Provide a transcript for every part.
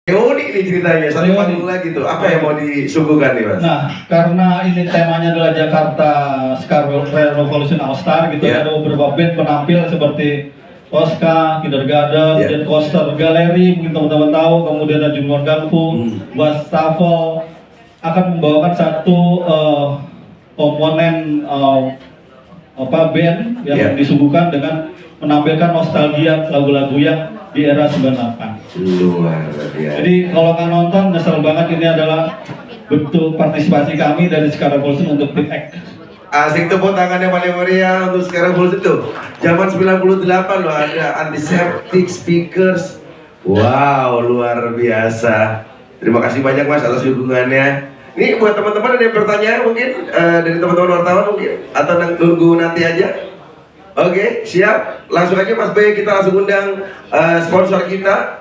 Unik nih ceritanya, satu panggung lagi tuh. Apa yang mau disuguhkan nih, Mas? Nah, karena ini temanya adalah Jakarta Scar Revolution All Star gitu, ada beberapa band penampil seperti Tosca, Kindergarten, dan Coaster Gallery, mungkin teman-teman tahu, kemudian ada Junior Gunfu, Wastafel akan membawakan satu komponen band yang disuguhkan dengan menampilkan nostalgia lagu-lagu yang di era 98. Luar biasa. Jadi kalau kan nonton, nyesel banget, ini adalah bentuk partisipasi kami dari Scar Revolution untuk Tip X. Asik, tepuk tangan yang paling meriah untuk Scar Revolution tuh. Zaman 98 loh, ada antiseptic speakers. Wow, luar biasa. Terima kasih banyak Mas atas dukungannya. Ini buat teman-teman ada yang bertanya mungkin dari teman-teman wartawan mungkin, atau nunggu nanti aja. Oke, siap. Langsung aja Mas B, kita langsung undang sponsor kita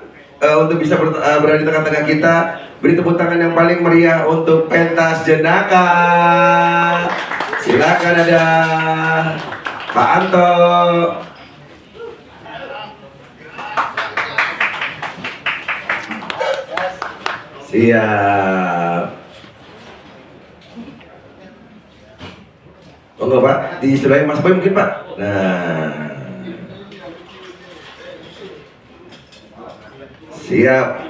untuk bisa berada di tengah-tengah kita. Beri tepuk tangan yang paling meriah untuk Pentas Jenaka. Silakan ada Pak Anto. Siap. Monggo Pak, disediain Mas Boy mungkin Pak. Nah, siap.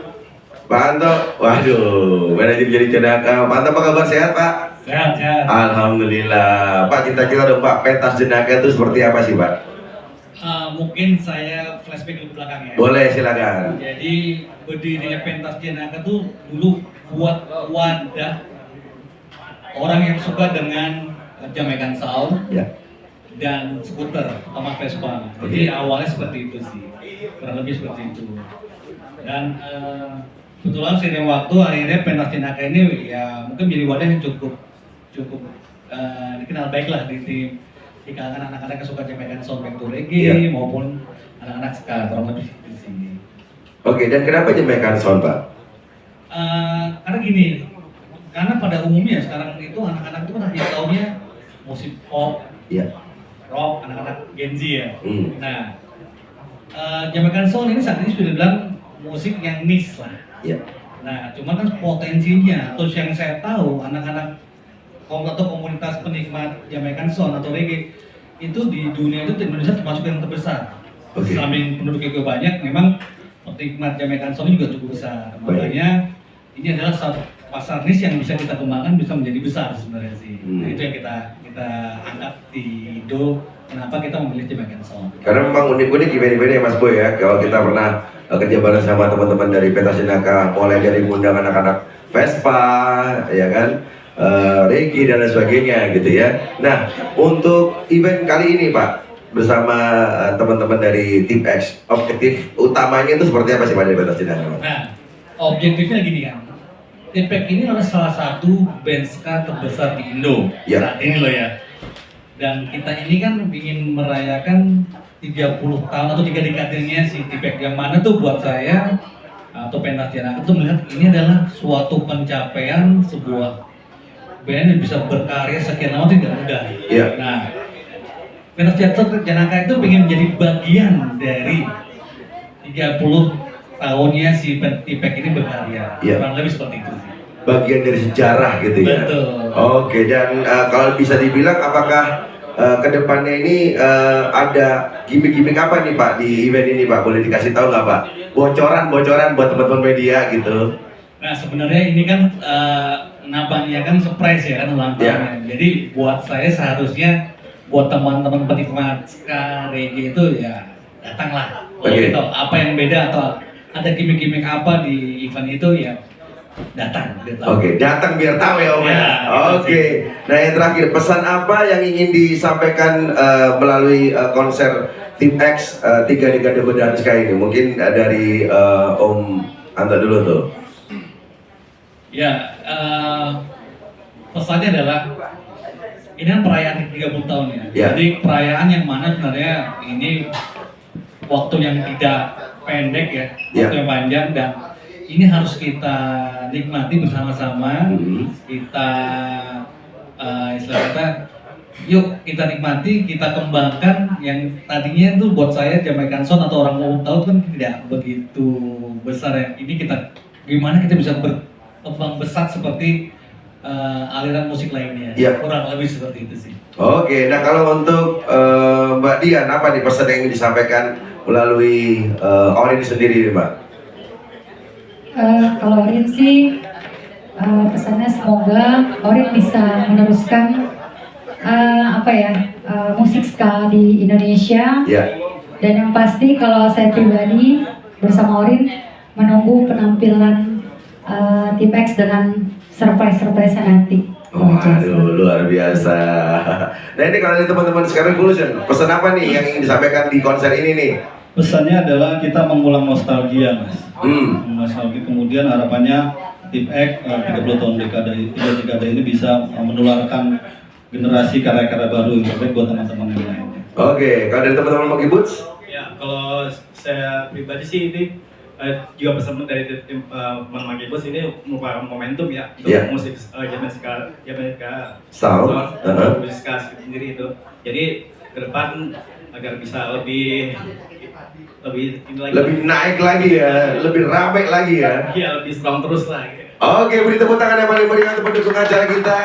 Pak Anto, waduh, manajer jadi Jenaka. Pak Anto, apa kabar, sehat Pak? Sehat, sehat. Alhamdulillah. Pak, cita-cita dong Pak, pentas Jenaka itu seperti apa sih Pak? Mungkin saya flashback ke belakang ya. Boleh, silakan. Jadi berdirinya Pentas Jenaka tuh dulu buat wadah orang yang suka dengan Jamaican Sound dan skuter sama Vespa. Jadi awalnya seperti itu sih, kurang lebih seperti itu. Dan kebetulan seiring waktu akhirnya Pentas Jenaka ini ya mungkin menjadi wadah yang cukup dikenal baik lah di kalangan anak-anak yang suka Jamaican Sound back to reggae maupun anak-anak ska, kurang lebih di sini. Oke, dan kenapa Jamaican Sound Pak? Karena gini, karena pada umumnya sekarang itu anak-anak itu kan hanya taunya musik pop, rock, anak-anak Gen Z ya. Nah, Jamaican Sound ini saat ini sudah dibilang musik yang niche lah. Nah, cuman kan potensinya, atau yang saya tahu anak-anak atau komunitas penikmat Jamaican Sound atau reggae itu di dunia itu di Indonesia termasuk yang terbesar. Samping penduduknya juga banyak, memang penikmat Jamaican Sound juga cukup besar. Makanya ini adalah satu pasar niche yang bisa kita kembangkan, bisa menjadi besar sebenarnya sih. Nah, itu yang kita angkat di Indo. Kenapa kita memilih Jamaican Sound? Karena memang unik-unik event-eventnya Mas Boy ya. Kalau kita pernah kerja bareng sama teman-teman dari Pentas Jenaka, mulai dari mengundang anak-anak Vespa, ya kan, reggae dan lain sebagainya gitu ya. Nah, untuk event kali ini Pak, bersama teman-teman dari Tip X, objektif utamanya itu seperti apa sih Pak dari Pentas Jenaka? Nah, objektifnya gini kan, Tip X ini adalah salah satu band ska terbesar di Indo saat ini loh ya. Dan kita ini kan ingin merayakan 30 tahun atau 3 dekadenya si Tip X, yang mana tuh buat saya atau Pentas Jenaka tuh melihat ini adalah suatu pencapaian sebuah band yang bisa berkarya sekian lama tidak mudah. Nah, Pentas Jenaka itu ingin menjadi bagian dari 30 tahunnya si Tip X ini berkarya. Kurang lebih seperti itu sih. Bagian dari sejarah gitu ya. Betul. Oke, dan kalau bisa dibilang apakah kedepannya ini ada gimmick-gimmick apa nih Pak di event ini Pak? Boleh dikasih tahu nggak Pak? Bocoran buat teman-teman media gitu. Nah, sebenarnya ini kan nabangnya kan surprise ya kan ulang tahunnya. Jadi buat saya seharusnya buat teman-teman penikmat ska reggae itu ya datanglah. Tahu apa yang beda atau ada gimmick-gimmick apa di event itu ya datang. Datang biar tahu ya Om ya. Nah yang terakhir, pesan apa yang ingin disampaikan melalui konser Tip X 3 dekade berdansa ska ini? Mungkin dari Om Anto dulu tuh. Ya, pesannya adalah ini kan perayaan 30 tahun ya. Jadi perayaan yang mana sebenarnya ini waktu yang tidak pendek ya, waktu yang panjang, dan ini harus kita nikmati bersama-sama. Kita istilahnya yuk kita nikmati, kita kembangkan yang tadinya itu buat saya Jamaican Sound atau orang mau tahu kan tidak begitu besar ya. Ini kita gimana kita bisa berkembang besar seperti aliran musik lainnya. Iya. Kurang lebih seperti itu sih. Oke, nah kalau untuk Mbak Dian, apa nih pesan yang ingin disampaikan melalui Orin sendiri, Mbak? Kalau Orin sih pesannya semoga Orin bisa meneruskan musik ska di Indonesia. Ya. Dan yang pasti kalau saya pribadi bersama Orin menunggu penampilan Tim X dengan surprise nanti. Waduh, luar biasa. Nah ini kalau dari teman-teman sekarang Revolution, pesan apa nih yang ingin disampaikan di konser ini nih? Pesannya adalah kita mengulang nostalgia, Mas. Nostalgia, kemudian harapannya Tim X 30 tahun dekade ini bisa menularkan generasi karya-karya baru yang terbaik buat teman-teman yang lainnya. Oke, kalau dari teman-teman Monkey Boots? Ya, kalau saya pribadi sih ini juga pesan dari tim Monkey Boots ini merupakan momentum ya untuk musik zaman sekarang, musik sekarang sendiri itu. Jadi ke depan agar bisa lebih naik lagi ya, lebih ramai lagi ya. Iya, lebih strong terus lah. Oke, beri tepuk tangan yang paling meriah untuk pendukung acara kita.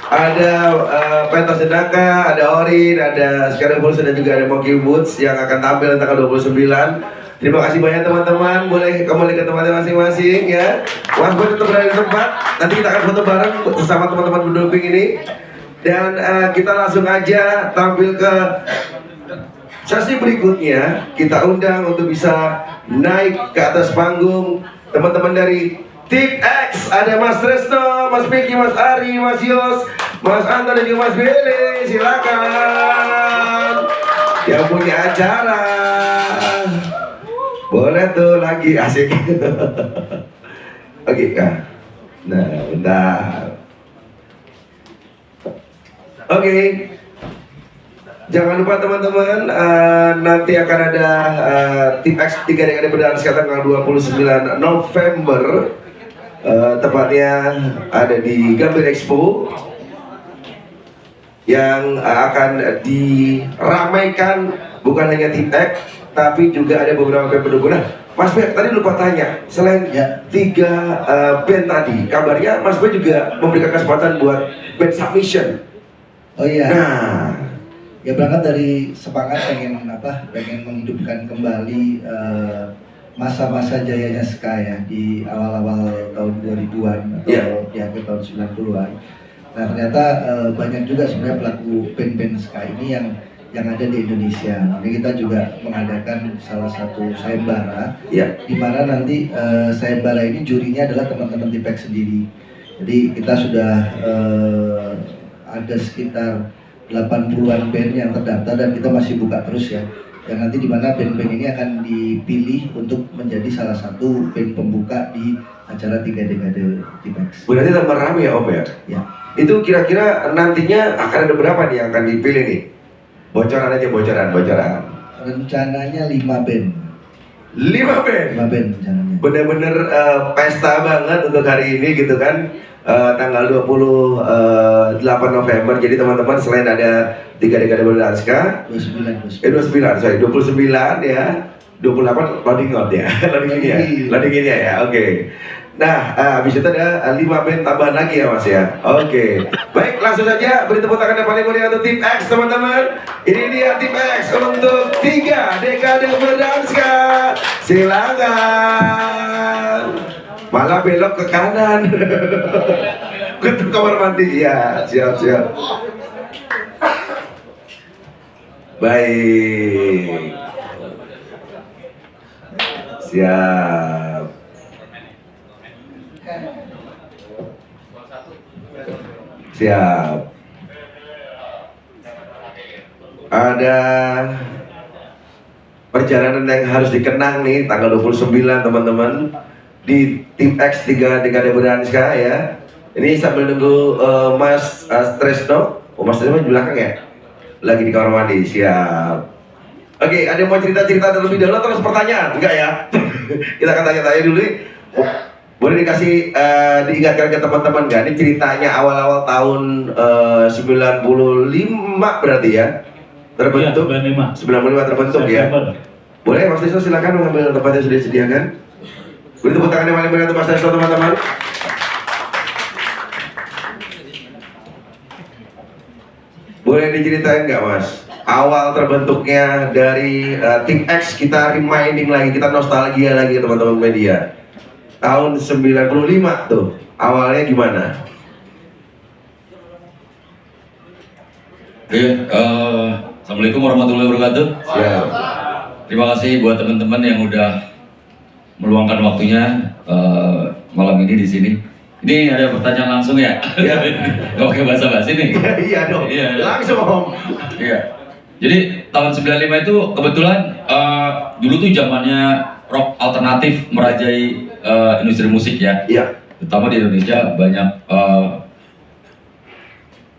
Ada Pentas Sedaka, ada Orin, ada Sekarang Revolution dan juga ada Monkey Boots yang akan tampil tanggal 29. Terima kasih banyak teman-teman, boleh kembali ke tempatnya masing-masing ya. Mas Boy tetap berada di tempat, nanti kita akan foto bareng bersama teman-teman pendukung ini. Dan kita langsung aja tampil ke sesi berikutnya. Kita undang untuk bisa naik ke atas panggung teman-teman dari Tim X. Ada Mas Tresno, Mas Piki, Mas Ari, Mas Yos, Mas Anton dan juga Mas Billy. Silakan yang punya acara. Boleh tuh lagi asik. Oke Kak. Nah bentar. Oke. Jangan lupa teman-teman, nanti akan ada Tim X 3 Dekade Berdansa tanggal 29 November. Tepatnya ada di Gambir Expo yang akan diramaikan bukan hanya Tim X tapi juga ada beberapa band pendukung. Nah, Mas Be, tadi lupa tanya, selain 3 band tadi, kabarnya Mas Be juga memberikan kesempatan buat band submission. Oh iya. Nah, ya berangkat dari semangat pengen menghidupkan kembali masa-masa jayanya ska ya di awal-awal tahun 2000-an atau di akhir tahun 90-an. Nah ternyata banyak juga sebenarnya pelaku band-band ska ini yang ada di Indonesia. Jadi kita juga mengadakan salah satu sayembara, di mana nanti sayembara ini jurinya adalah teman-teman Tipek sendiri. Jadi kita sudah ada sekitar 80-an band yang terdaftar dan kita masih buka terus ya. Yang nanti di mana band-band ini akan dipilih untuk menjadi salah satu band pembuka di acara 3 Dekade Tipek. Berarti tambah rame ya Om ya? Ya. Itu kira-kira nantinya akan ada berapa nih yang akan dipilih nih? Bocoran aja, bocoran. Rencananya 5 band. 5 band? 5 band rencananya. Bener-bener pesta banget untuk hari ini gitu kan. Tanggal 28 November. Jadi teman-teman selain ada 3 Dekade Berdansa 29 ya. 28 loading out ya. Loading ini ya. Oke. Nah, habis itu ada 5 band tambahan lagi ya Mas ya. Oke. Baik, langsung saja beri tepuk tangan yang paling meriah untuk Tim X teman-teman. Ini dia Tim X untuk 3 Dekade Berdansa. Silakan. Malah belok ke kanan. Ke kamar mandi ya. Siap. Baik. Siap. Ada perjalanan yang harus dikenang nih tanggal 29 teman-teman di Tim X 3 Dekade Berdansa ya. Ini sambil nunggu Mas Tresno. Oh Mas Tresno di belakang ya? Lagi di kamar mandi, siap. Oke, ada yang mau cerita-cerita terlebih dahulu terus pertanyaan? Enggak ya? Kita akan tanya-tanya dulu. Boleh dikasih diingatkan ke teman-teman nggak? Ini ceritanya awal-awal tahun 95 berarti ya? Terbentuk? Iya, 95 terbentuk ya? Boleh Mas Tresno silakan mengambil tempat yang sudah disediakan. Beri tepuk tangan yang paling meriah untuk Mas Desto, teman-teman. Boleh diceritain nggak Mas, awal terbentuknya dari Tim X, kita reminding lagi, kita nostalgia lagi teman-teman media. Tahun 95 tuh, awalnya gimana? Iya, Assalamualaikum warahmatullahi wabarakatuh. Ya. Terima kasih buat teman-teman yang udah meluangkan waktunya malam ini di sini. Ini ada pertanyaan langsung ya? Iya. Oke, basa-basi nih. Iya dong, Iya. langsung Om. Iya. Jadi tahun 95 itu kebetulan dulu tuh zamannya rock alternatif merajai industri musik ya. Iya. Terutama di Indonesia banyak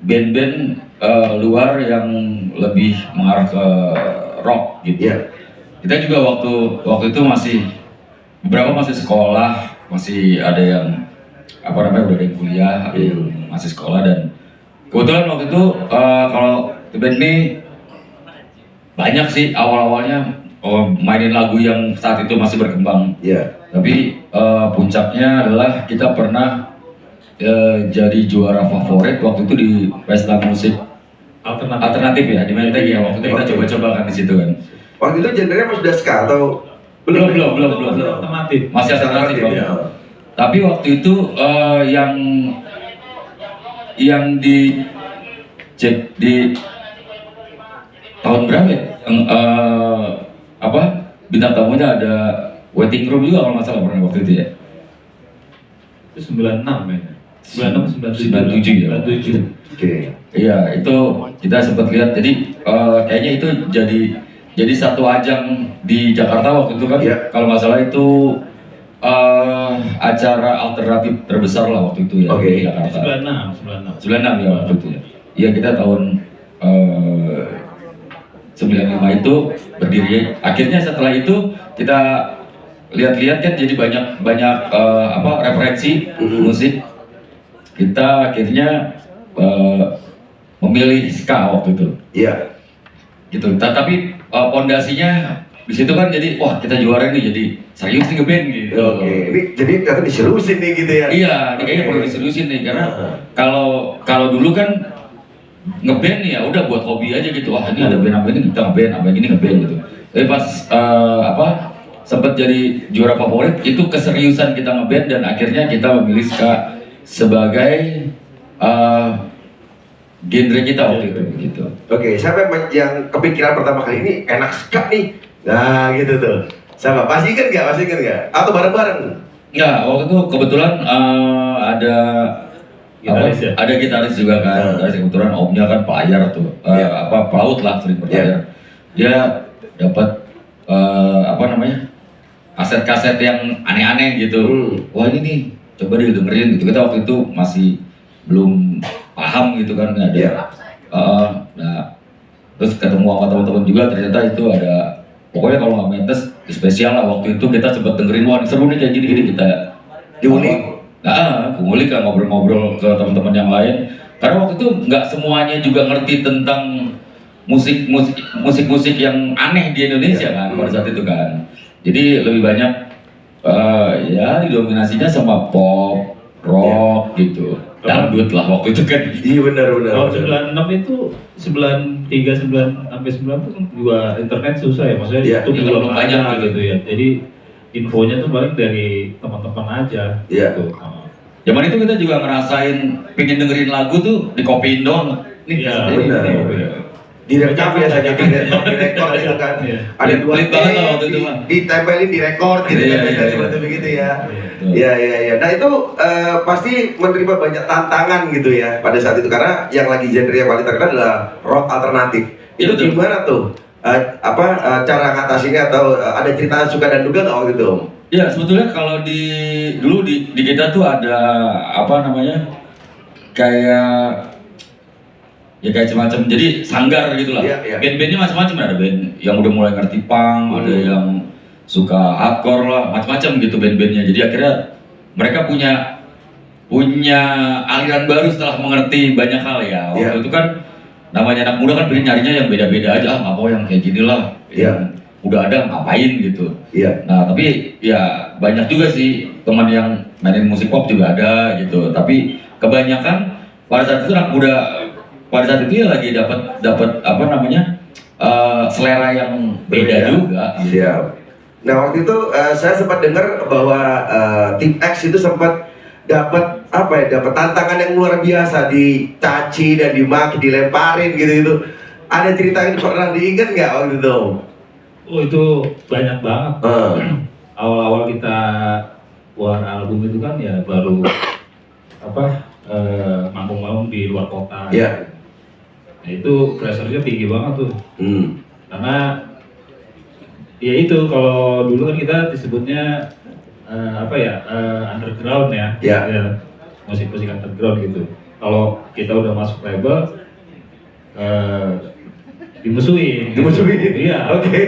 band-band luar yang lebih mengarah ke rock gitu. Iya. Kita juga waktu itu beberapa masih sekolah, masih ada yang udah ada yang kuliah, ada yang masih sekolah, dan kebetulan waktu itu kalau band ini banyak sih awalnya mainin lagu yang saat itu masih berkembang. Iya. Tapi puncaknya adalah kita pernah jadi juara favorit waktu itu di pesta musik alternatif ya di Menteng ya. Waktu itu kita coba-coba kan di situ kan. Waktu itu genrenya sudah ska atau Belum. Alternatif. Masih alternatif Bang. ya. Tapi waktu itu yang di tahun berapa ya? Bintang tamunya ada waiting room juga kalau nggak salah pernah waktu itu ya. Itu 96 ya. 96 97 ya. 97. Oke. Iya, itu kita sempat lihat. Jadi kayaknya itu jadi satu ajang di Jakarta waktu itu kan. Iya. Kalau nggak salah itu acara alternatif terbesar lah waktu itu ya Oke. di Jakarta. 96 ya waktu itu ya. Iya, kita tahun 95 itu berdiri. Akhirnya setelah itu kita lihat-lihat kan jadi banyak referensi musik. Kita akhirnya memilih ska waktu itu. Iya. Gitu. Tapi pondasinya di situ kan jadi wah kita juara nih, jadi serius nih ngeband gitu. Oke. Ini jadi kata diseriusin nih gitu ya. Iya, ini kayaknya perlu diseriusin nih karena kalau dulu kan ngeband nih ya udah buat hobi aja gitu. Wah, ini ada band apa ini kita ngeband, apa ini ngeband gitu. Tapi pas sempat jadi juara favorit itu keseriusan kita ngeband dan akhirnya kita memilih ska sebagai genre kita waktu itu gitu. Oke, siapa yang kepikiran pertama kali ini enak ska nih? Nah, gitu tuh. Siapa? Pasti kan nggak? Atau bareng-bareng? Ya, waktu itu kebetulan ada Gitaris ya? ada gitaris juga kan. Gitaris kebetulan omnya kan pelayar tuh. Pelaut lah, sering berlayar. Dia dapat kaset-kaset yang aneh-aneh gitu. Wah, ini nih coba dengerin gitu. Kita waktu itu masih belum paham gitu kan, ada terus ketemu sama teman-teman juga, ternyata itu ada pokoknya kalau nggak mentes spesial lah. Waktu itu kita sempat dengerin, wah seru nih kayak gini kita Diulik. ngulik lah, ngobrol-ngobrol ke teman-teman yang lain, karena waktu itu nggak semuanya juga ngerti tentang musik yang aneh di Indonesia kan pada saat itu kan. Jadi lebih banyak ya didominasinya sama pop, rock gitu, dangdut lah waktu itu kan. Iya benar. Kalau 96 itu 93, 9 sampai 9 itu kan juga internet susah ya, maksudnya Iya, itu belum belum banyak ada gitu ya. Jadi infonya tuh paling dari teman-teman aja. Iya. Gitu. Zaman itu kita juga ngerasain pengen dengerin lagu tuh di kopiin doang. Nih, Iya, benar. Direkam biasanya di rekor itu kan. Iya. Ada dua Pelit banget lah waktu itu, Bang. ditempelin di rekor gitu Iya, kan, iya, iya. seperti begitu ya. Iya. Iya. Nah itu pasti menerima banyak tantangan gitu ya pada saat itu, karena yang lagi genre yang paling terkenal adalah rock alternatif. Itu Iya, betul. gimana tuh? Cara ngatasinnya, atau ada cerita suka dan duka nggak waktu itu Om? Ya sebetulnya kalau dulu di kita tuh ada kayak semacam jadi sanggar gitulah. Iya. Band-bandnya macam-macam, ada band yang udah mulai ngerti punk, ada yang suka hardcore lah, macam-macam gitu band-bandnya. Jadi akhirnya mereka punya aliran baru setelah mengerti banyak hal ya. Waktu itu kan namanya anak muda kan pengen nyarinya yang beda-beda aja, nggak mau yang kayak gini lah. Iya. Yang udah ada ngapain gitu. Iya. Nah tapi ya banyak juga sih teman yang mainin musik pop juga ada gitu. Tapi kebanyakan pada saat itu anak muda pada saat itu ya lagi dapat apa namanya selera yang beda juga. Gitu. Siap. Nah waktu itu saya sempat dengar bahwa Tim X itu sempat dapat apa ya, dapat tantangan yang luar biasa, dicaci dan dimaki, dilemparin gitu. Ada cerita yang pernah diingat nggak waktu itu? Oh itu banyak banget. Awal-awal kita keluar album itu kan ya baru manggung-manggung di luar kota. Iya. Nah, itu pressure-nya tinggi banget tuh. Karena ya itu kalau dulu kan kita disebutnya underground ya. Iya. Musik-musik underground gitu. Kalau kita udah masuk label dimusuhin. Iya. Oke.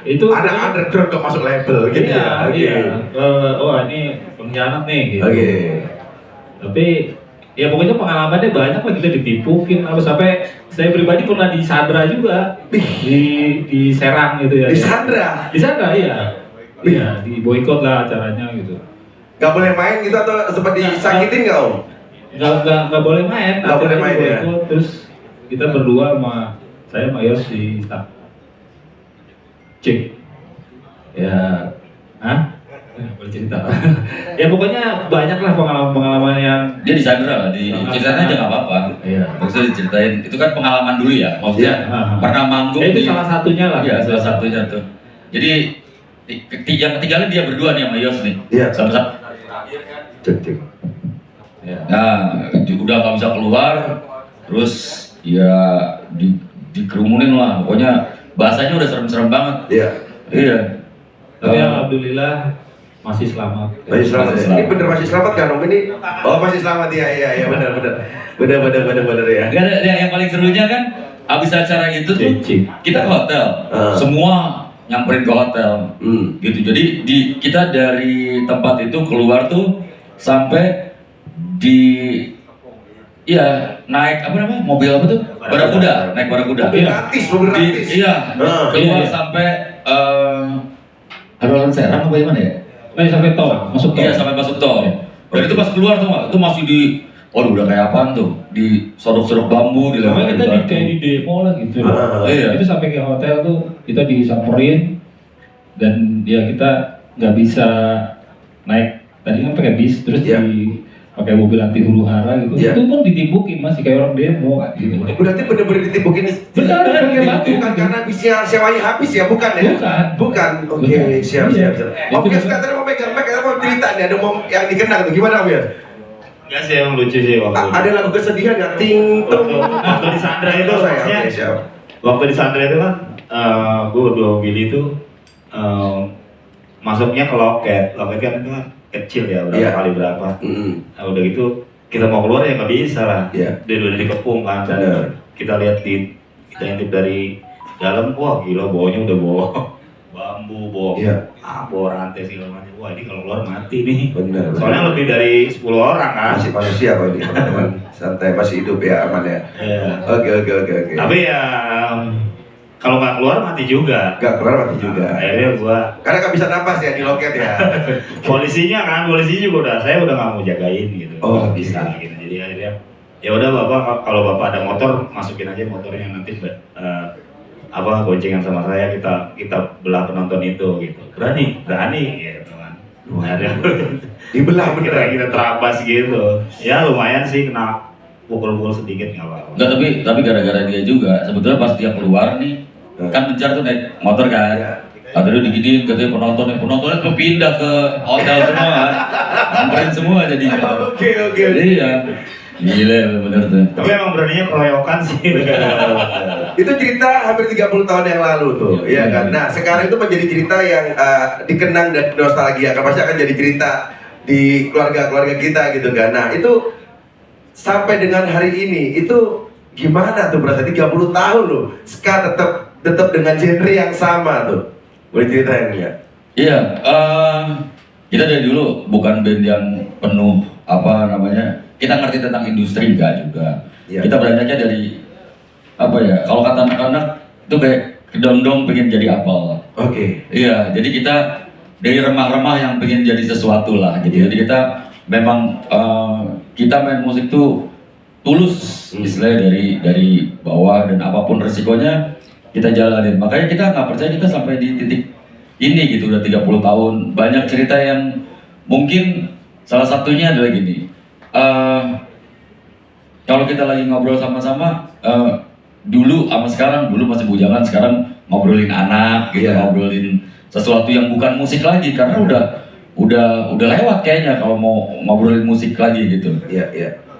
Itu Ada underground kok masuk label gitu ya. Iya. Ini pengkhianat nih gitu. Oke. Tapi ya pokoknya pengalamannya banyak lah, kita ditipukin sampai saya pribadi pernah disandra juga di Serang gitu ya. Disandra iya. Iya, di boykot lah acaranya gitu. Gak boleh main gitu atau seperti disakitin nggak Om? Nggak boleh main. Nggak boleh main ya. Terus kita berdua saya sama Yos di cek. Ya, boleh cerita. Ya pokoknya banyak lah pengalaman yang Dia disandra lah, diceritain aja nggak apa-apa. Iya. Maksudnya diceritain, itu kan pengalaman dulu ya. Maksudnya pernah manggung. Itu salah satunya lah. Iya, salah satunya tuh. Jadi yang ketiganya dia berdua nih sama Yos nih. Iya. Sama-sama. Cek. Ya. Nah, udah nggak bisa keluar, terus ya dikerumunin lah. Pokoknya bahasanya udah serem-serem banget. Iya. Iya. Tapi alhamdulillah masih selamat. Masih selamat. Masih Ini selamat. bener masih selamat kan Om ini? Oh masih selamat ya, iya bener ya. Gak ada yang paling serunya kan abis acara itu tuh kita ke hotel, semua nyamperin ke hotel, gitu. Jadi kita dari tempat itu keluar tuh sampai naik apa namanya mobil apa tuh barakuda, naik barakuda. Mobil gratis. Iya, keluar sampai Alun-alun Serang apa gimana ya? Sampai tol, masuk tol. Iya sampai masuk tol. Dan itu pas keluar tuh nggak, itu masih udah kayak apaan tuh? Di sodok-sodok bambu, di Namanya kita kayak di demo lah gitu. Iya. Itu sampai ke hotel tuh kita disamperin dan ya kita nggak bisa naik. Tadi kan pakai bis terus pakai mobil anti huru hara gitu. Itu pun ditibukin masih kayak orang demo gitu. Berarti bener-bener ditibukin. Benar, bukan karena bisnya sewanya habis ya, bukan ya? Bukan. Oke, siap. Om Yos katanya mau megang mic, kita mau cerita nih, ada yang dikenang tuh, gimana Om Yos? Enggak sih, yang lucu sih waktu Ada lagu kesedihan nggak? Ting tung. waktu di Sandra itu maksudnya, Oke, siap. waktu di Sandra itu kan gue berdua Billy itu masuknya ke loket kan itu kan kecil ya, berapa kali berapa. Nah, udah gitu kita mau keluar ya nggak bisa lah. Dia udah dikepung kan. Kita lihat kita intip dari dalam, wah gila baunya udah bawa bambu, bawa rantai segala macam. Wah ini kalau keluar mati nih. Bener. Soalnya lebih dari 10 orang kan. Masih manusia kok ini teman-teman, santai, masih hidup ya, aman ya. Oke. Tapi ya kalau nggak keluar mati juga. Nggak keluar mati juga. Akhirnya gua Karena nggak bisa napas ya di loket ya. polisi juga udah, saya udah nggak mau jagain gitu. Oh, bisa gitu. Jadi akhirnya ya udah bapak, kalau bapak ada motor masukin aja motornya, nanti goncengan sama saya, kita belah penonton itu gitu. Berani gitu kan. Akhirnya Dibelah beneran. kita terabas gitu. Ya lumayan sih kena pukul-pukul sedikit nggak apa-apa. Enggak, tapi gara-gara dia juga sebetulnya pas dia keluar nih kan Mencar tuh naik motor kan. Akhirnya diginiin katanya penontonnya tuh pindah ke hotel semua kan. Samperin semua jadi. Oke. Iya. Gila bener tuh. Tapi emang beraninya keroyokan sih. Itu cerita hampir 30 tahun yang lalu tuh, ya kan. Nah, sekarang itu menjadi cerita yang dikenang dan nostalgia, kan pasti akan jadi cerita di keluarga-keluarga kita gitu kan. Nah, itu sampai dengan hari ini itu gimana tuh berasa 30 tahun loh. Ska tetap dengan genre yang sama tuh. Boleh ceritain nggak? Iya, kita dari dulu bukan band yang penuh kita ngerti tentang industri enggak juga. Kita beranjaknya dari kalau kata anak-anak itu kayak kedondong pengen jadi apel. Oke. Iya, jadi kita dari remah-remah yang pengen jadi sesuatu lah gitu. Jadi kita memang kita main musik tuh tulus, istilahnya dari bawah, dan apapun resikonya kita jalanin. Makanya kita nggak percaya kita sampai di titik ini gitu, udah 30 tahun. Banyak cerita yang mungkin salah satunya adalah gini. Kalau kita lagi ngobrol sama-sama, dulu sama sekarang, dulu masih bujangan, sekarang ngobrolin anak, gitu, ngobrolin sesuatu yang bukan musik lagi, karena udah lewat kayaknya kalau mau ngobrolin musik lagi gitu.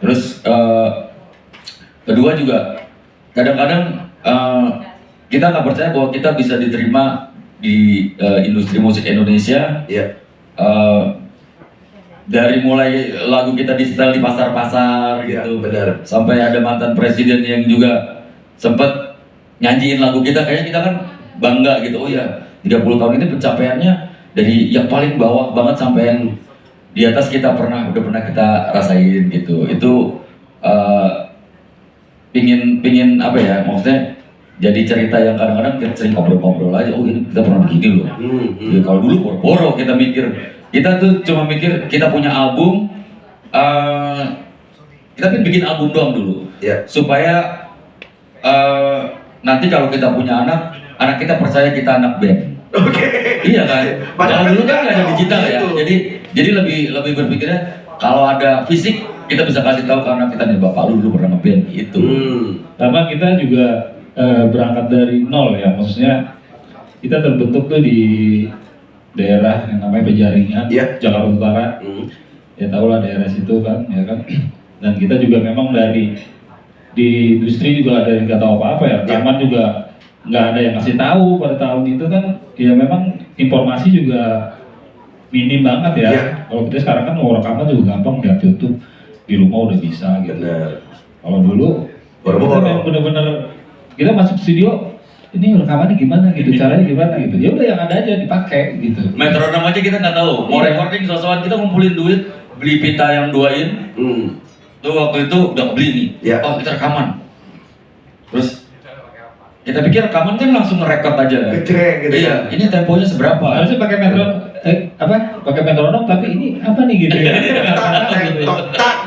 Terus kedua juga kadang-kadang kita nggak percaya bahwa kita bisa diterima di industri musik Indonesia. Dari mulai lagu kita di setel di pasar-pasar gitu, benar. Sampai ada mantan presiden yang juga sempat nyanyiin lagu kita, kayaknya kita kan bangga gitu. Oh ya, 30 tahun ini pencapaiannya dari yang paling bawah banget sampai yang di atas kita udah pernah kita rasain gitu. Itu pingin apa ya, maksudnya jadi cerita yang kadang-kadang kita sering ngobrol-ngobrol aja. Oh ini kita pernah begini loh. Jadi, kalau dulu boro-boro kita mikir, kita tuh cuma mikir kita punya album, kita bikin album doang dulu, supaya nanti kalau kita punya anak kita percaya kita anak band. Iya kan? Padahal dulu kan nggak ada digital ya, jadi lebih berpikirnya kalau ada fisik kita bisa kasih tahu karena kita nih bapak lu dulu pernah ngeband gitu. Karena kita juga berangkat dari nol ya, maksudnya kita terbentuk tuh di daerah yang namanya Penjaringan, Jakarta Utara. Ya tau lah daerah situ kan, ya kan. Dan kita juga memang di industri juga ada yang nggak tahu apa-apa ya. Rekaman juga nggak ada yang ngasih tahu pada tahun itu kan. Ya memang informasi juga minim banget ya. Kalau kita sekarang kan mau rekaman juga gampang, lihat YouTube di rumah udah bisa gitu. Kalau dulu kita memang bener-bener kita masuk studio, ini rekamannya gimana gitu, caranya gimana gitu. Ya udah yang ada aja dipakai gitu. Metronom aja kita nggak tahu. Mau recording sosokan kita ngumpulin duit, beli pita yang 2 in. Tuh waktu itu udah beli nih. Oh kita rekaman. Terus kita pikir rekaman kan langsung ngerekord aja kan. Gitu. Iya, ini temponya seberapa? Harusnya pakai pakai metronom, tapi ini apa nih gitu ya.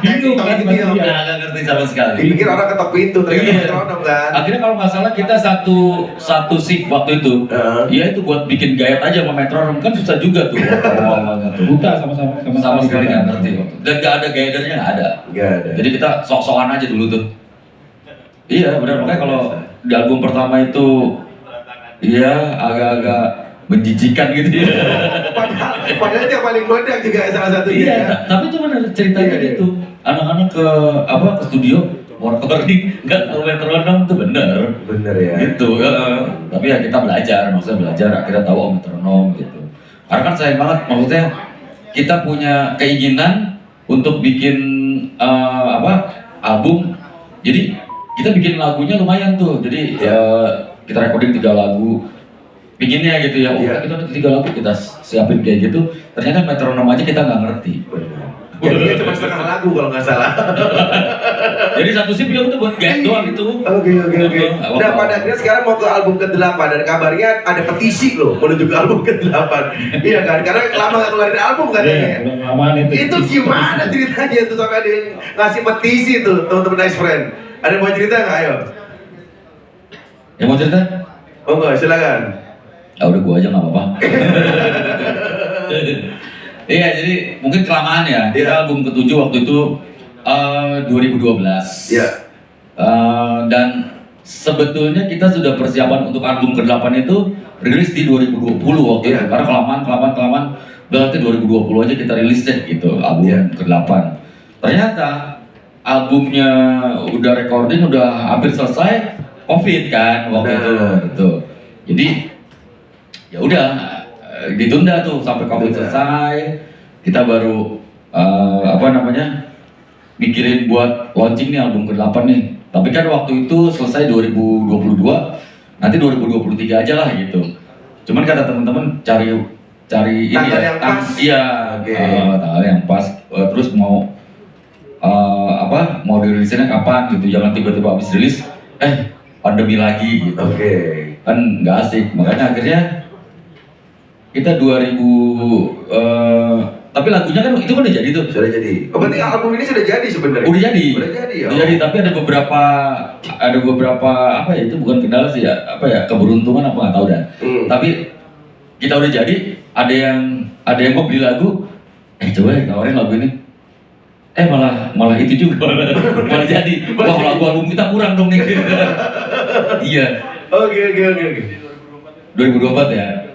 Bingung kan masih nggak ngerti sama sekali. Dipikir orang ketok pintu, ternyata metronom kan. Akhirnya kalau nggak salah kita satu shift waktu itu, ya itu buat bikin gayet aja sama metronom, kan susah juga tuh. Buta sama sekali nggak ngerti. Dan nggak ada gayadernya, nggak ada. Jadi kita sok-sokan aja dulu tuh. Iya benar, makanya kalau di album pertama itu, iya agak-agak menjijikan gitu ya. Padahal yang paling modal juga salah satunya. Iya, tapi itu benar ceritanya gitu. Anak-anak ke studio mau recording nggak tahu metronom tuh bener ya. Gitu. Tapi ya kita maksudnya belajar akhirnya tahu metronom gitu. Karena kan sayang banget, maksudnya kita punya keinginan untuk bikin album. Jadi kita bikin lagunya lumayan tuh. Jadi kita recording 3 lagu. Bikinnya gitu ya, kita udah 3 lagu kita siapin kayak gitu. Ternyata metronom aja kita nggak ngerti. Jadinya cuma setengah lagu kalau nggak salah. Jadi satu shift ya udah buat gayet doang itu. Oke. Nah pada akhirnya sekarang mau ke album ke-8 dan kabarnya ada petisi loh menuju ke album ke-8. Iya kan? Karena lama nggak keluarin album katanya. Itu gimana ceritanya tuh sampai ada yang ngasih petisi tuh teman-teman Nice Friend. Ada mau cerita nggak? Ayo. Yang mau cerita? Oh enggak, silakan. Udah gua aja nggak apa-apa. Iya, jadi mungkin kelamaan ya. Kita album ke-7 waktu itu 2012. Dan sebetulnya kita sudah persiapan untuk album ke-8 itu rilis di 2020 waktu itu. Karena kelamaan berarti 2020 aja kita rilis deh gitu album ke-8. Ternyata albumnya udah recording, udah hampir selesai, COVID kan waktu itu gitu. Jadi ya udah ditunda tuh sampai COVID selesai. Kita baru mikirin buat launching nih album ke-8 nih. Tapi kan waktu itu selesai 2022, nanti 2023 aja lah gitu. Cuman kata teman-teman cari ini ya, tanggal yang pas. Terus mau dirilisnya kapan gitu, jangan tiba-tiba habis rilis pandemi lagi gitu. Kan nggak asik, makanya akhirnya kita 2000 tapi lagunya kan itu kan udah jadi tuh. Sudah jadi. Oh, berarti album ini sudah jadi sebenarnya. Udah jadi. Udah jadi ya. Udah jadi, tapi ada beberapa apa ya, itu bukan kendala sih ya, apa ya, keberuntungan apa nggak tahu dah. Tapi kita udah jadi, ada yang mau beli lagu, coba tawarin lagu ini. Malah itu juga malah jadi. Wah, lagu-album kita kurang dong nih. Iya. Oke. 2024 ya.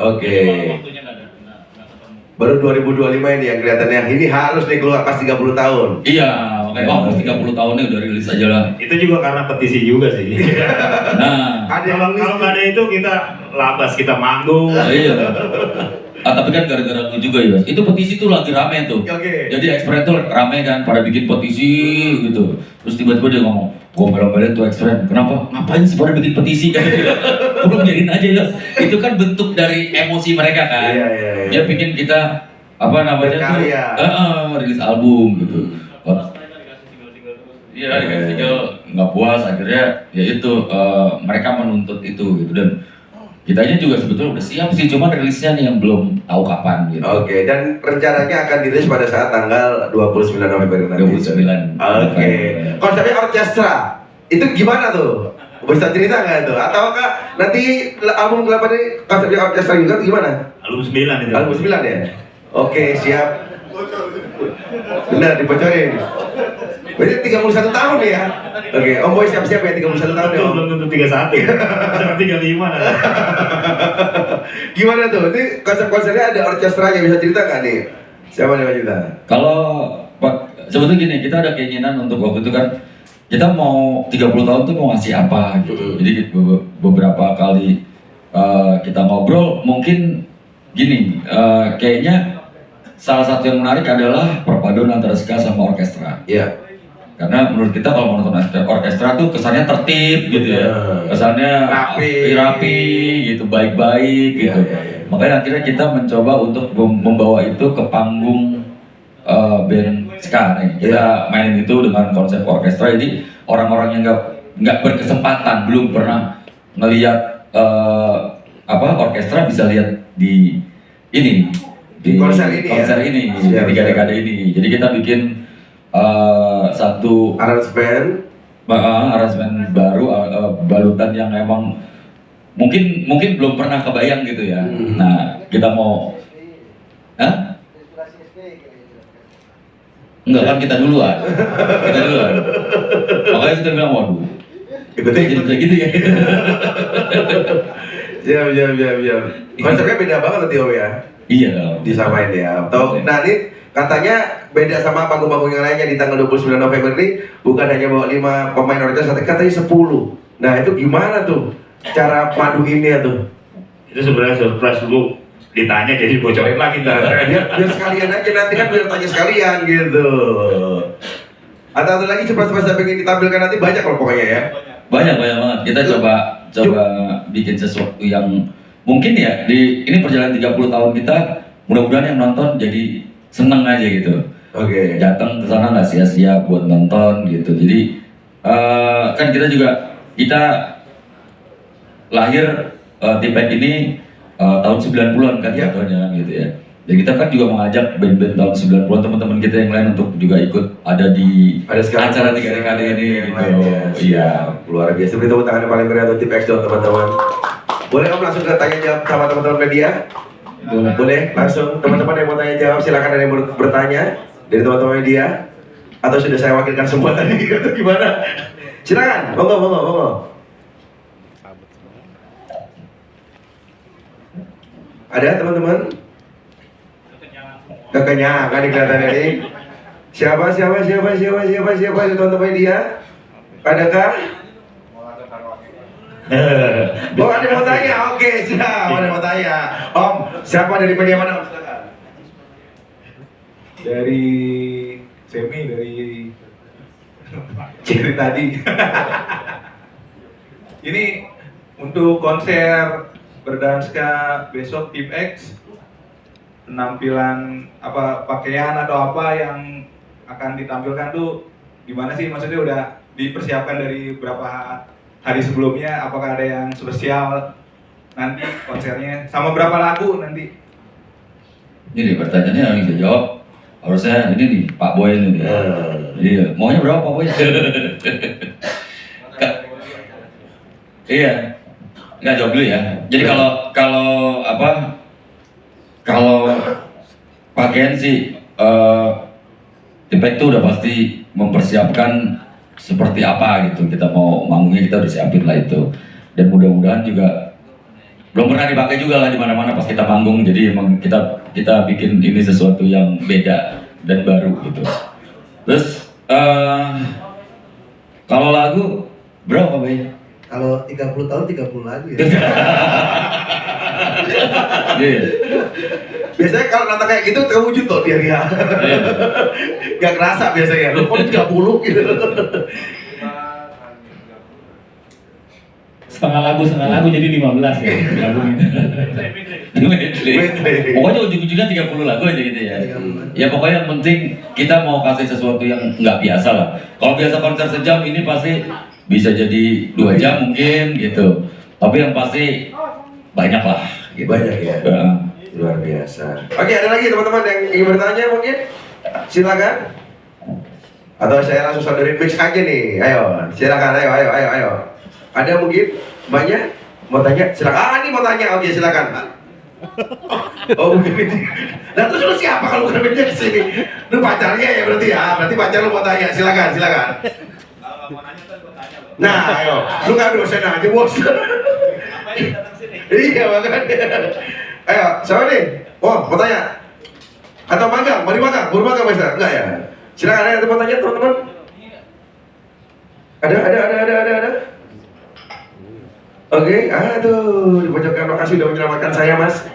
Oke. Baru 2025 ini yang kelihatannya ini harus nih keluar pas 30 tahun. Iya, makanya pas 30 tahun nih udah rilis aja lah. Itu juga karena petisi juga sih. Nah, kalau nggak ada itu kita labas, kita manggung. Iya. Tapi kan gara-gara itu juga ya. Itu petisi tuh lagi rame tuh. Jadi X-Friend tuh rame kan, pada bikin petisi gitu. Terus tiba-tiba dia ngomong, gua melombalin tuh X-Friend. Kenapa? Ngapain sih pada bikin petisi kan? Udah biarin aja ya. Itu kan bentuk dari emosi mereka kan. Iya. Dia bikin kita apa namanya tuh rilis album gitu. Iya, dikasih single nggak puas, akhirnya ya itu mereka menuntut itu gitu. Dan kitanya juga sebetulnya udah siap sih, cuma rilisnya nih yang belum tahu kapan gitu. Oke, dan rencananya akan dirilis pada saat tanggal 29 November nanti. 29. Oke. Konsepnya orkestra, itu gimana tuh? Bisa cerita nggak tuh? Ataukah nanti album ke-8 ini konsepnya orkestra juga gimana? Album 9 itu. Album 9 ya? Oke, siap. Benar, dibocorin. Berarti 31 tahun ya? Oke, Om Boy siap-siap ya 31 tahun ya? Belum tentu 31 ya? Sampai 35 nanti. Gimana tuh? Ini konsep-konsepnya ada orkestranya, bisa cerita nggak nih? Siapa nih Pak cerita? Kalau sebetulnya gini, kita ada keinginan untuk waktu itu kan, kita mau 30 tahun tuh mau ngasih apa gitu. Jadi beberapa kali kita ngobrol, mungkin gini, kayaknya salah satu yang menarik adalah perpaduan antara ska sama orkestra. Iya. Karena menurut kita kalau menonton orkestra tuh kesannya tertib gitu ya, kesannya rapi gitu, baik-baik gitu. Makanya akhirnya kita mencoba untuk membawa itu ke panggung band ska nih. Kita mainin itu dengan konsep orkestra, jadi orang-orang yang nggak berkesempatan, belum pernah ngelihat orkestra bisa lihat di ini di konser ini di dekade ini. Jadi kita bikin satu aransemen baru, balutan yang emang mungkin belum pernah kebayang gitu ya. Nah, kita mau enggak kan, kita duluan. Makanya kita bilang, waduh, jadi gitu ya. Siap. Konsepnya beda banget nanti Om ya? Iya dong. Disamain ya. Nah ini katanya beda sama panggung-panggung yang lainnya di tanggal 29 November ini, bukan hanya bawa 5 pemain orkestra, katanya 10. Nah itu gimana tuh cara padu ini ya tuh? Itu sebenarnya surprise dulu, ditanya jadi bocorin lagi ntar. biar sekalian aja, nanti kan biar tanya sekalian gitu. Atau ada lagi surprise-surprise yang pengen ditampilkan nanti, banyak kalau pokoknya ya? Banyak banget. Kita coba bikin sesuatu yang mungkin ya, ini perjalanan 30 tahun kita, mudah-mudahan yang nonton jadi seneng aja gitu. Oke. Datang ke sana nggak sia-sia buat nonton gitu. Jadi kan kita lahir T-Pack ini tahun 90-an kan jatuhnya gitu ya. Dan kita kan juga mengajak band-band tahun 90-an teman-teman kita yang lain untuk juga ikut ada di acara 3 dekade ini gitu. Iya, luar biasa. Beri tepuk tangan yang paling meriah untuk T-Pack dong teman-teman. Boleh Om langsung ke tanya jawab sama teman-teman media? Boleh langsung, teman-teman yang mau tanya jawab silakan, ada yang bertanya dari teman-teman media, atau sudah saya wakilkan semua tadi atau gimana? Silakan, monggo. Ada teman-teman? Kekenyangan nih kelihatannya nih. Siapa teman-teman media? Adakah? Oh ada yang mau tanya, oke siap, ada yang mau tanya. Om, siapa dari media mana? Dari Semi, dari Cikri tadi. Ini untuk konser berdanska besok T-Pack, penampilan apa, pakaian atau apa yang akan ditampilkan tuh gimana sih? Maksudnya udah dipersiapkan dari berapa hari sebelumnya? Apakah ada yang spesial nanti konsernya? Sama berapa lagu nanti? Ini pertanyaannya yang bisa jawab harusnya ini nih Pak Boy ini. Iya, maunya berapa Pak Boy? Iya, nggak jawab dulu ya. Jadi kalau pakaian sih Tipek tuh udah pasti mempersiapkan seperti apa gitu. Kita mau manggungnya kita udah siapin lah itu. Dan mudah-mudahan juga belum pernah dipakai juga lah di mana-mana pas kita manggung. Jadi emang kita bikin ini sesuatu yang beda dan baru gitu. Terus kalau lagu berapa Bay? Kalau 30 tahun 30 lagu ya. Biasanya kalau nonton kayak gitu terwujud tuh dia. Gak kerasa biasanya. Lu kok 30 gitu. Setengah lagu jadi 15 ya lagunya. Pokoknya ujung-ujungnya 30 lagu aja gitu ya. Ya pokoknya yang penting kita mau kasih sesuatu yang nggak biasa lah. Kalau biasa konser sejam ini pasti bisa jadi 2 jam mungkin gitu. Tapi yang pasti banyak lah. Gitu. Banyak ya. Luar biasa. Oke, ada lagi teman-teman yang ingin bertanya mungkin? Silakan. Atau saya langsung sodorin mix aja nih. Ayo, silakan. Ayo. Ada mungkin banyak mau tanya? Silakan. Ini mau tanya. Oke, silakan. Oh, mungkin. Nah, terus lu siapa kalau bukan media di sini? Lu pacarnya ya berarti ya. Berarti pacar lu mau tanya. Silakan. Kalau mau nanya tuh gue tanya loh. Nah, ayo. Lu kan dosen aja, Bos. Ngapain datang sini? Iya, makanya. Ayo, siapa nih? Oh, mau tanya? Atau magang? Mau magang? Baru magang, Mas? Enggak ya? Silakan, ada yang mau tanya, teman-teman? Ada. Oke, aduh, di pojokan lokasi udah menyelamatkan saya, Mas.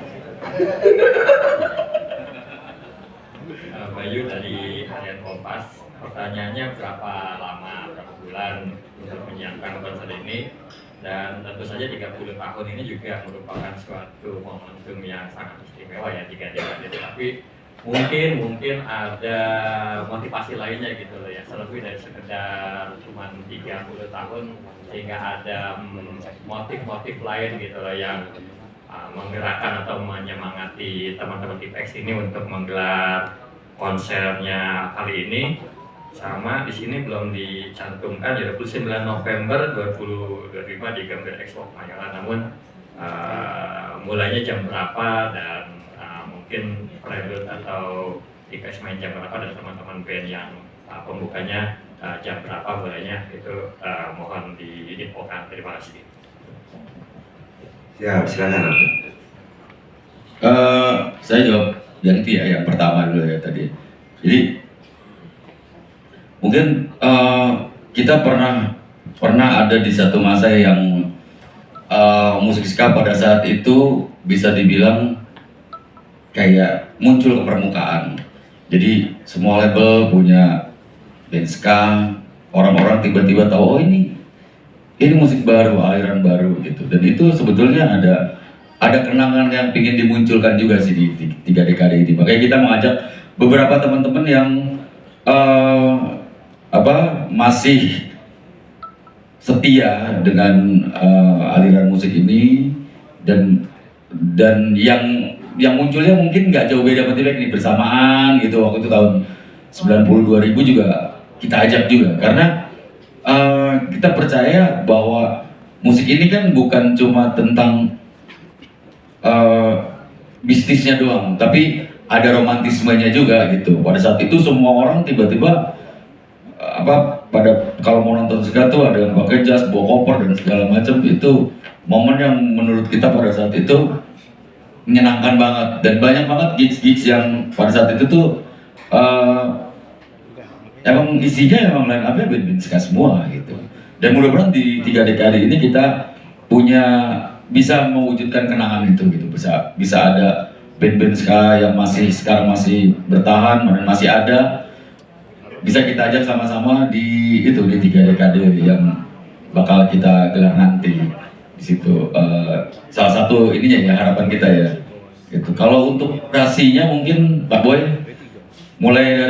Bayu dari Harian Kompas. Pertanyaannya berapa lama, berapa bulan untuk menyiapkan konser ini? Dan tentu saja 30 tahun ini juga merupakan suatu momentum yang sangat istimewa ya 3 dekade. Tapi mungkin ada motivasi lainnya gitu loh ya, selebih dari sekedar cuma 30 tahun sehingga ada motif-motif lain gitu loh yang menggerakkan atau menyemangati teman-teman Tipex ini untuk menggelar konsernya kali ini. Sama di sini belum dicantumkan ya 29 November 2025 di Gambir Expo Kemayoran. Namun mulainya jam berapa dan mungkin prelude atau Tipex main jam berapa dan teman-teman band yang pembukanya jam berapa mulainya itu mohon diinfokan. Terima kasih. Ya, silakan. Saya jawab yang itu ya, yang pertama dulu ya tadi. Jadi mungkin kita pernah ada di satu masa yang musik ska pada saat itu bisa dibilang kayak muncul ke permukaan. Jadi semua label punya band ska, orang-orang tiba-tiba tahu oh ini musik baru, aliran baru gitu. Dan itu sebetulnya ada kenangan yang ingin dimunculkan juga sih di 3 dekade ini. Makanya kita mengajak beberapa teman-teman yang masih setia dengan aliran musik ini dan yang munculnya mungkin nggak jauh beda sama Tipek nih, bersamaan gitu. Waktu itu tahun 90 2000 juga kita ajak juga karena kita percaya bahwa musik ini kan bukan cuma tentang bisnisnya doang, tapi ada romantismenya juga gitu. Pada saat itu semua orang tiba-tiba kalau mau nonton ska tuh ada yang pakai jas, bawa koper dan segala macam. Itu momen yang menurut kita pada saat itu menyenangkan banget dan banyak banget gigs-gigs yang pada saat itu tuh emang isinya emang line up-nya band-band ska semua gitu. Dan mudah-mudahan di 3 dekade ini kita bisa mewujudkan kenangan itu gitu. Bisa ada band-band ska yang sekarang masih bertahan dan masih ada, bisa kita ajak sama-sama di 3 dekade yang bakal kita gelar nanti di situ. Salah satu ininya ya, harapan kita ya gitu. Kalau untuk rasinya mungkin Pak Boy mulai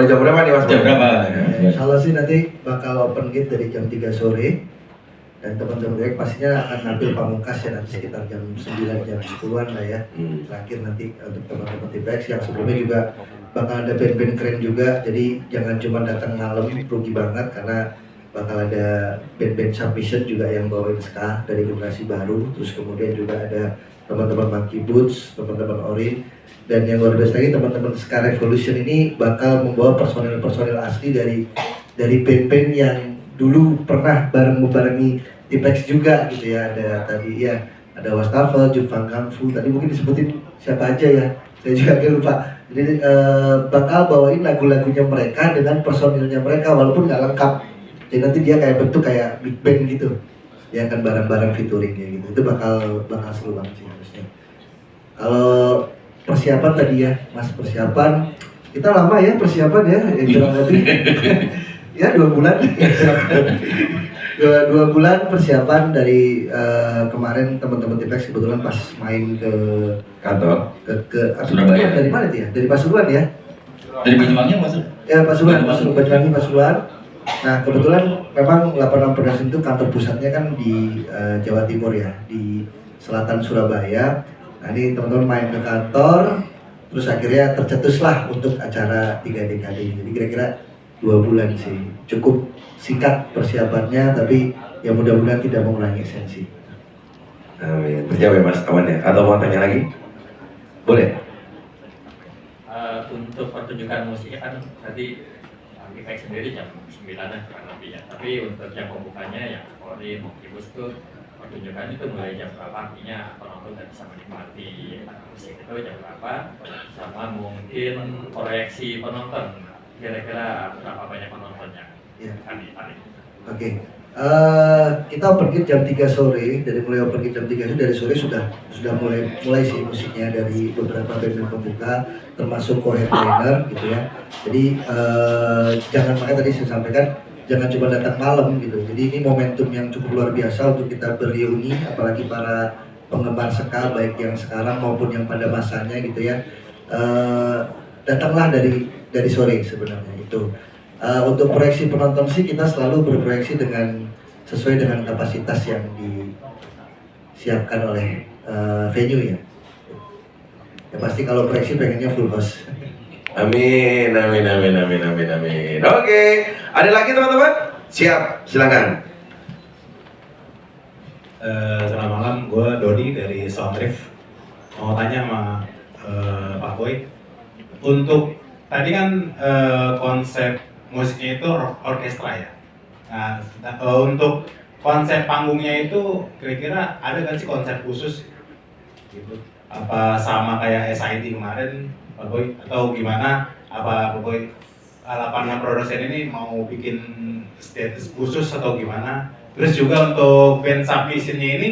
jam berapa nih Mas? Jam berapa? Kalau sih nanti bakal open gate dari jam 3 sore Dan teman-teman Tipex pastinya akan nampil pamungkas ya nanti sekitar jam 9 jam 10-an lah ya. Terakhir nanti untuk teman-teman Tipex yang sebelumnya juga bakal ada band-band keren juga. Jadi jangan cuma datang malam rugi banget karena bakal ada band-band submission juga yang bawain ska dari generasi baru. Terus kemudian juga ada teman-teman Monkey Boots, teman-teman Orin, dan yang luar biasa lagi teman-teman Ska Revolution ini bakal membawa personil-personil asli dari band-band yang dulu pernah bareng-barengi Tipex juga gitu ya. Ada tadi ya, ada Wastafel, Jufang Kangfu, tadi mungkin disebutin siapa aja ya, saya juga agak lupa. Jadi bakal bawain lagu-lagunya mereka dengan personilnya mereka walaupun nggak lengkap. Jadi nanti dia kayak bentuk kayak big band gitu. Dia akan bareng-bareng featuring kayak gitu. Itu bakal seru banget sih harusnya. Kalau persiapan tadi ya, Mas, persiapan kita lama ya persiapan ya, kurang lebih ya 2 bulan. 2 bulan persiapan dari kemarin teman-teman Tipex kebetulan pas main ke kantor ke Surabaya. Dari mana dia? Dari Pasuruan ya? Dari Banyuwangi masuk? Ya Pasuruan, Banyuwangi Pasuruan. Nah kebetulan memang 86 Production itu kantor pusatnya kan di Jawa Timur ya, di selatan Surabaya. Nah ini teman-teman main ke kantor, terus akhirnya tercetuslah untuk acara 3 dekade ini. Jadi kira-kira 2 bulan sih, cukup singkat persiapannya, tapi ya mudah-mudahan tidak mengurangi esensi. Amin. Terjawab ya Mas, aman ya? Atau mau tanya lagi? Boleh? Untuk pertunjukan musiknya kan tadi Tipex sendiri jam 9-an kurang lebih ya. Tapi untuk jam pembukanya yang Orin, Monkey Boots tuh pertunjukan itu mulai jam berapa? Artinya penonton udah bisa menikmati musik itu jam berapa? Sama mungkin proyeksi penonton. Kira-kira berapa banyak penontonnya? Ya. Oke. Kita open gate jam 3 sore. Dari mulai open gate jam 3 itu dari sore sudah mulai sih musiknya dari beberapa band pembuka termasuk co-headliner gitu ya. Jadi jangan, makanya tadi saya sampaikan jangan cuma datang malam gitu. Jadi ini momentum yang cukup luar biasa untuk kita bereuni, apalagi para penggemar ska baik yang sekarang maupun yang pada masanya gitu ya. Datanglah dari sore sebenarnya itu. Untuk proyeksi penonton sih kita selalu berproyeksi sesuai dengan kapasitas yang disiapkan oleh venue ya. Ya pasti kalau proyeksi pengennya full house. Amin. Oke, ada lagi teman-teman? Siap, silakan. Selamat malam, gue Dodi dari Soundrift. Mau tanya sama Pak Boy. Untuk tadi kan konsep musiknya itu orkestra ya. Nah, untuk konsep panggungnya itu kira-kira ada kan sih konsep khusus gitu? Apa sama kayak SID kemarin Pak Boy atau gimana? Apa Pak Boy 86 Production ini mau bikin status khusus atau gimana? Terus juga untuk band submissionnya ini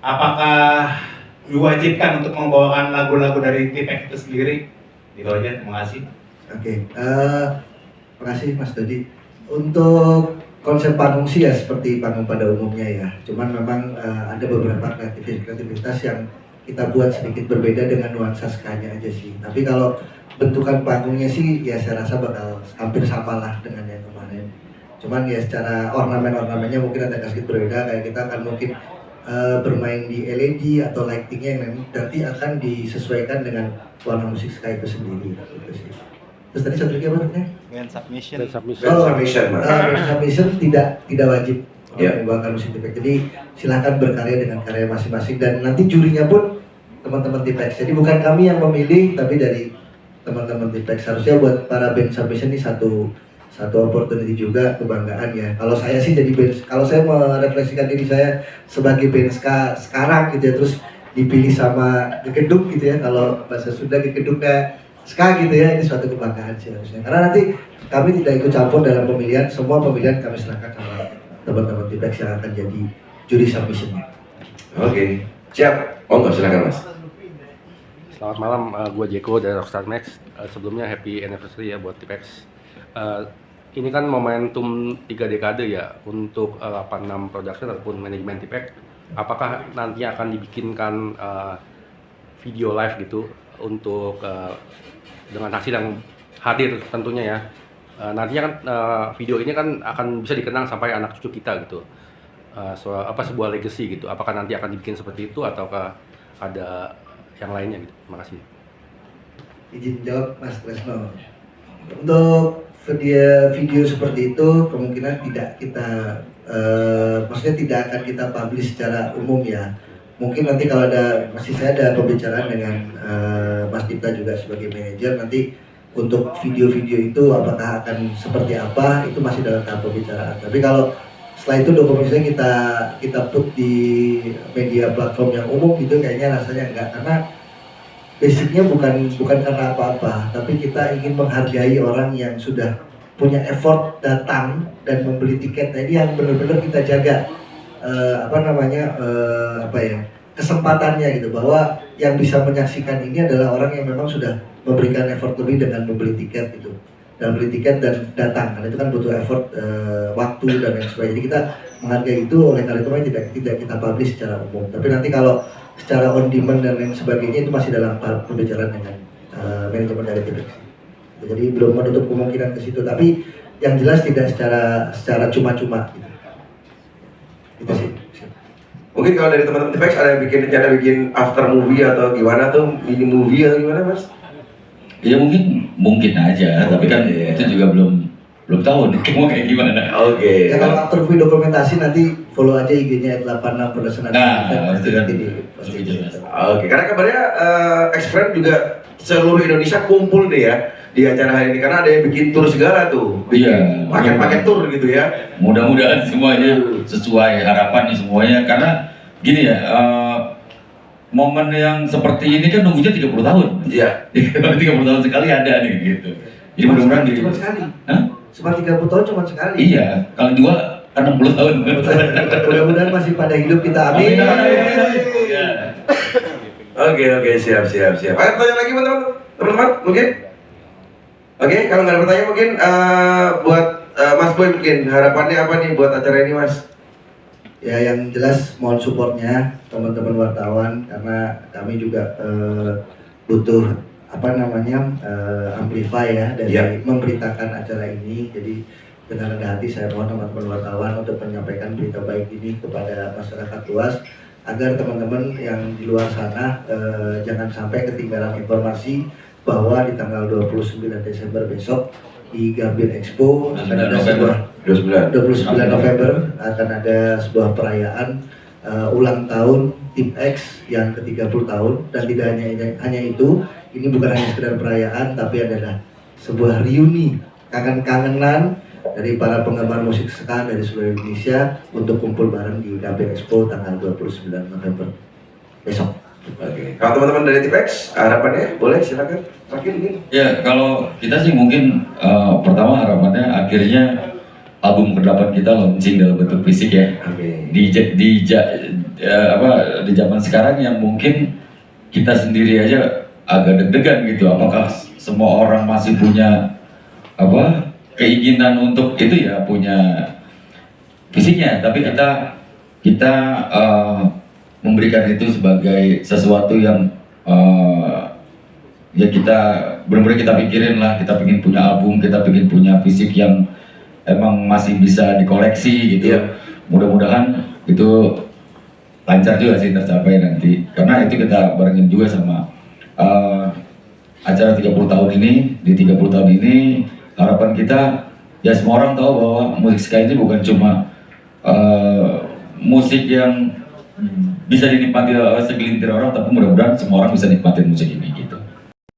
apakah diwajibkan untuk membawakan lagu-lagu dari Tipex itu sendiri? Gitu aja, terima kasih. Oke. Terima kasih Mas Dodi. Untuk konsep panggung sih ya seperti panggung pada umumnya ya. Cuman memang ada beberapa kreativitas yang kita buat sedikit berbeda dengan nuansa skanya aja sih. Tapi kalau bentukan panggungnya sih ya saya rasa bakal hampir sama lah dengan yang kemarin. Cuman ya secara ornamen-ornamennya mungkin ada sedikit berbeda. Kayak kita akan mungkin bermain di LED atau lightingnya yang nanti akan disesuaikan dengan warna musik ska itu sendiri. Gitu sih. Terus tadi satu lagi apa namanya? Band submission. Band submission tidak wajib membawakan musik Tipex. Jadi silahkan berkarya dengan karya masing-masing dan nanti jurinya pun teman-teman Tipex. Jadi bukan kami yang memilih, tapi dari teman-teman Tipex. Harusnya buat para band submission ini satu opportunity juga, kebanggaan ya. Kalau saya sih jadi band, kalau saya merefleksikan diri saya sebagai band ska sekarang gitu ya, terus dipilih sama Gegeduk gitu ya. Kalau bahasa Sunda Gegeduknya ska gitu ya, ini suatu kebanggaan sih harusnya. Karena nanti kami tidak ikut campur dalam pemilihan, semua pemilihan kami serahkan sama teman-teman Tipex yang akan jadi juri submissionnya. Oke, siap. Monggo silakan Mas. Selamat malam, gue Jeko dari Rockstar Max. Sebelumnya happy anniversary ya buat Tipex. Ini kan momentum 3 dekade ya untuk 86 Production ataupun manajemen Tipex. Apakah nantinya akan dibikinkan video live gitu untuk dengan hasil yang hadir tentunya ya. Nantinya kan video ini kan akan bisa dikenang sampai anak cucu kita gitu. sebuah legacy gitu. Apakah nanti akan dibikin seperti itu ataukah ada yang lainnya gitu? Terima kasih. Izin jawab Mas Tresno. Untuk video seperti itu kemungkinan tidak kita maksudnya tidak akan kita publish secara umum ya. Mungkin nanti kalau saya ada pembicaraan dengan Mas Dipta juga sebagai manajer, nanti untuk video-video itu apakah akan seperti apa itu masih dalam tahap pembicaraan. Tapi kalau setelah itu dokumentasinya kita put di media platform yang umum gitu kayaknya rasanya enggak, karena basicnya bukan karena apa-apa, tapi kita ingin menghargai orang yang sudah punya effort datang dan membeli tiket. Nah, ini yang benar-benar kita jaga kesempatannya gitu, bahwa yang bisa menyaksikan ini adalah orang yang memang sudah memberikan effort lebih dengan membeli tiket gitu, dan beli tiket dan datang, karena itu kan butuh effort, waktu dan lain sebagainya. Jadi kita menghargai itu, oleh karena itu tidak kita publish secara umum. Tapi nanti kalau secara on demand dan lain sebagainya itu masih dalam pembicaraan dengan manajemen dari TPX. Jadi belum menutup kemungkinan ke situ, tapi yang jelas tidak secara cuma-cuma gitu. Itu sih. Mungkin kalau dari teman-teman TPX ada yang rencana bikin after movie atau gimana tuh, mini movie atau gimana Mas? Ya mungkin aja, tapi kan itu juga belum tahu nih mau kayak gimana. Oke. Ya kalau after movie dokumentasi nanti follow aja IG-nya @86 Production. Pasti jelas. Oke, karena kabarnya X-Friend juga seluruh Indonesia kumpul deh ya di acara hari ini, karena ada yang bikin tour segala tuh. Iya. Paket tour gitu ya. Mudah-mudahan semuanya sesuai harapan nih semuanya, karena gini ya, momen yang seperti ini kan nunggunya 30 tahun. Iya. 30 tahun sekali ada nih gitu. Jadi mudah-mudahan cuma sekali. Hah? Cuma 30 tahun cuma sekali. Iya, kali dua kan 60 tahun. Mudah-mudahan masih pada hidup kita, amin. Oke, siap. Ada pertanyaan lagi teman-teman? Mungkin? Oke, kalau nggak ada pertanyaan mungkin buat Mas Boy mungkin harapannya apa nih buat acara ini Mas? Ya yang jelas mohon supportnya teman-teman wartawan, karena kami juga butuh amplify ya dari memberitakan acara ini. Jadi dengan rendah hati saya mohon teman-teman wartawan untuk menyampaikan berita baik ini kepada masyarakat luas, agar teman-teman yang di luar sana jangan sampai ketinggalan informasi bahwa di tanggal 29 Desember besok di Gambir Expo akan ada sebuah 29 November akan ada sebuah perayaan ulang tahun Tim X yang ke-30 tahun. Dan tidak hanya itu, ini bukan hanya sekedar perayaan, tapi adalah sebuah reuni, kangen-kangenan dari para penggemar musik ska dari seluruh Indonesia untuk kumpul bareng di Gambir Expo tanggal 29 November besok. Oke. Kalau teman-teman dari TPX harapannya boleh silakan. Terakhir mungkin. Ya, kalau kita sih mungkin pertama harapannya akhirnya album ke-8 kita launching dalam bentuk fisik ya. Amin. Di zaman sekarang yang mungkin kita sendiri aja agak deg-degan gitu. Apakah semua orang masih punya keinginan untuk itu ya, punya fisiknya, tapi kita memberikan itu sebagai sesuatu yang ya kita benar-benar kita pikirin lah, kita pengen punya album, kita pengen punya fisik yang emang masih bisa dikoleksi gitu. Mudah-mudahan itu lancar juga sih tercapai nanti, karena itu kita barengin juga sama acara 30 tahun ini. Di 30 tahun ini harapan kita ya semua orang tahu bahwa musik ska ini bukan cuma musik yang bisa dinikmati segelintir orang, tapi mudah-mudahan semua orang bisa nikmatin musik ini gitu.